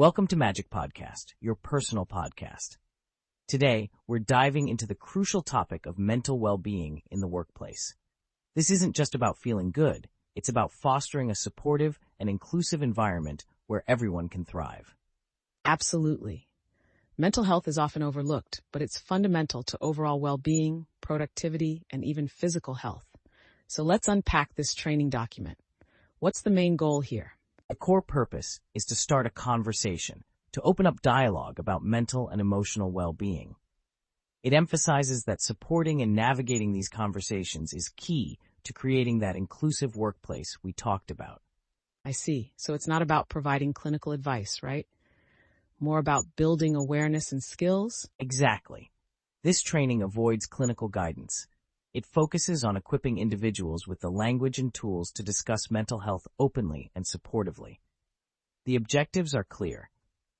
Welcome to Magic Podcast, your personal podcast. Today, we're diving into the crucial topic of mental well-being in the workplace. This isn't just about feeling good, it's about fostering a supportive and inclusive environment where everyone can thrive. Absolutely. Mental health is often overlooked, but it's fundamental to overall well-being, productivity, and even physical health. So let's unpack this training document. What's the main goal here? The core purpose is to start a conversation, to open up dialogue about mental and emotional well-being. It emphasizes that supporting and navigating these conversations is key to creating that inclusive workplace we talked about. I see. So it's not about providing clinical advice, right? More about building awareness and skills? Exactly. This training avoids clinical guidance. It focuses on equipping individuals with the language and tools to discuss mental health openly and supportively. The objectives are clear.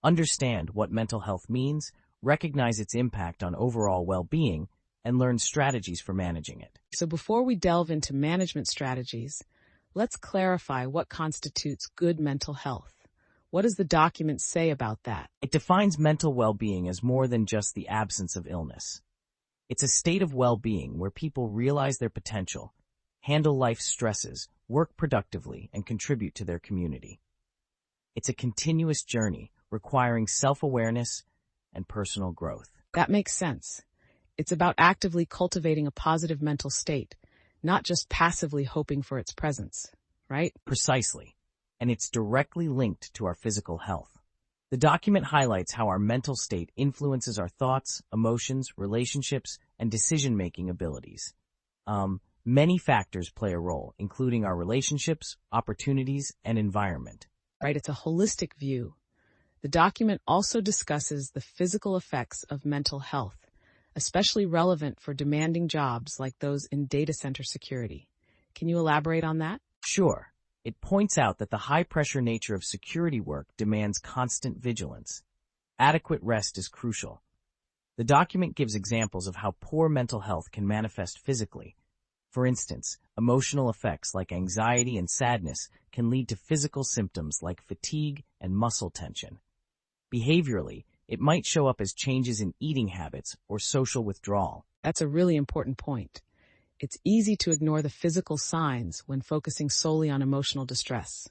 Understand what mental health means, recognize its impact on overall well-being, and learn strategies for managing it. So before we delve into management strategies, let's clarify what constitutes good mental health. What does the document say about that? It defines mental well-being as more than just the absence of illness. It's a state of well-being where people realize their potential, handle life's stresses, work productively, and contribute to their community. It's a continuous journey requiring self-awareness and personal growth. That makes sense. It's about actively cultivating a positive mental state, not just passively hoping for its presence, right? Precisely. And it's directly linked to our physical health. The document highlights how our mental state influences our thoughts, emotions, relationships, and decision-making abilities. Many factors play a role, including our relationships, opportunities, and environment. Right, it's a holistic view. The document also discusses the physical effects of mental health, especially relevant for demanding jobs like those in data center security. Can you elaborate on that? Sure. It points out that the high-pressure nature of security work demands constant vigilance. Adequate rest is crucial. The document gives examples of how poor mental health can manifest physically. For instance, emotional effects like anxiety and sadness can lead to physical symptoms like fatigue and muscle tension. Behaviorally, it might show up as changes in eating habits or social withdrawal. That's a really important point. It's easy to ignore the physical signs when focusing solely on emotional distress.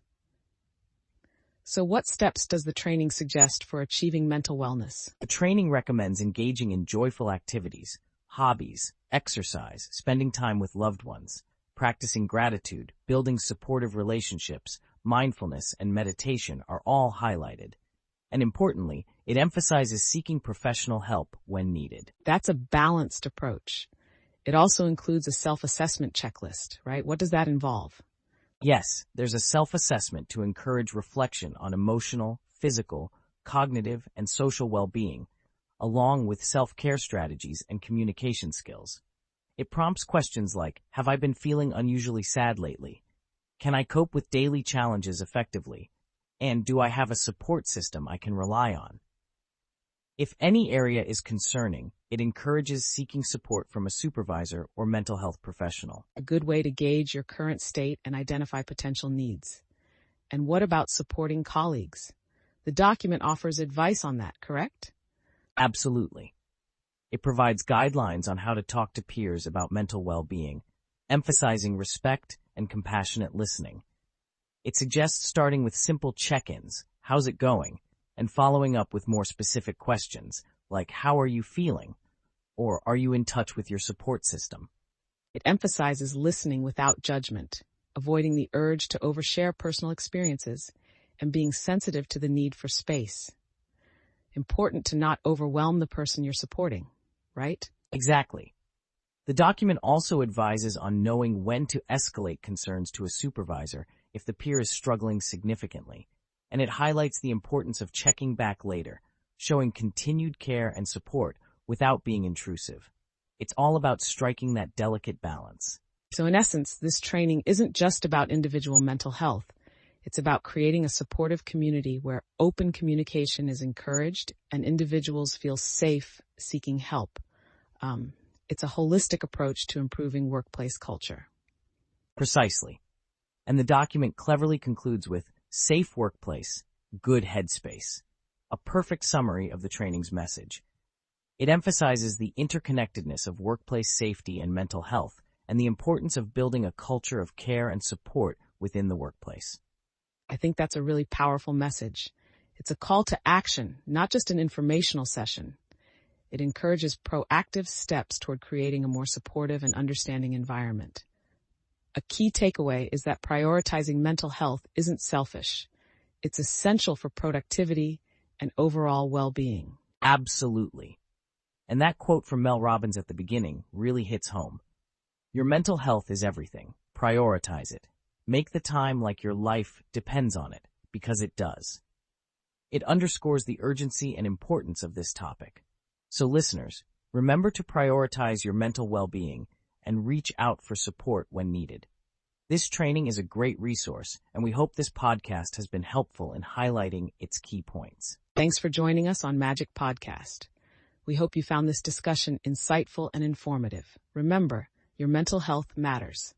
So what steps does the training suggest for achieving mental wellness? The training recommends engaging in joyful activities, hobbies, exercise, spending time with loved ones, practicing gratitude, building supportive relationships, mindfulness, and meditation are all highlighted. And importantly, it emphasizes seeking professional help when needed. That's a balanced approach. It also includes a self-assessment checklist, right? What does that involve? Yes, there's a self-assessment to encourage reflection on emotional, physical, cognitive, and social well-being, along with self-care strategies and communication skills. It prompts questions like, have I been feeling unusually sad lately? Can I cope with daily challenges effectively? And do I have a support system I can rely on? If any area is concerning, it encourages seeking support from a supervisor or mental health professional. A good way to gauge your current state and identify potential needs. And what about supporting colleagues? The document offers advice on that, correct? Absolutely. It provides guidelines on how to talk to peers about mental well-being, emphasizing respect and compassionate listening. It suggests starting with simple check-ins, how's it going, and following up with more specific questions, like how are you feeling, or are you in touch with your support system? It emphasizes listening without judgment, avoiding the urge to overshare personal experiences, and being sensitive to the need for space. Important to not overwhelm the person you're supporting, right? Exactly. The document also advises on knowing when to escalate concerns to a supervisor if the peer is struggling significantly, and it highlights the importance of checking back later, showing continued care and support without being intrusive. It's all about striking that delicate balance. So in essence, this training isn't just about individual mental health. It's about creating a supportive community where open communication is encouraged and individuals feel safe seeking help. It's a holistic approach to improving workplace culture. Precisely. And the document cleverly concludes with safe workplace, good headspace. a perfect summary of the training's message. It emphasizes the interconnectedness of workplace safety and mental health, and the importance of building a culture of care and support within the workplace. I think that's a really powerful message. It's a call to action, not just an informational session. It encourages proactive steps toward creating a more supportive and understanding environment. A key takeaway is that prioritizing mental health isn't selfish. It's essential for productivity and overall well-being. Absolutely. And that quote from Mel Robbins at the beginning really hits home. Your mental health is everything. Prioritize it. Make the time like your life depends on it, because it does. It underscores the urgency and importance of this topic. So listeners, remember to prioritize your mental well-being and reach out for support when needed. This training is a great resource, and we hope this podcast has been helpful in highlighting its key points. Thanks for joining us on Magic Podcast. We hope you found this discussion insightful and informative. Remember, your mental health matters.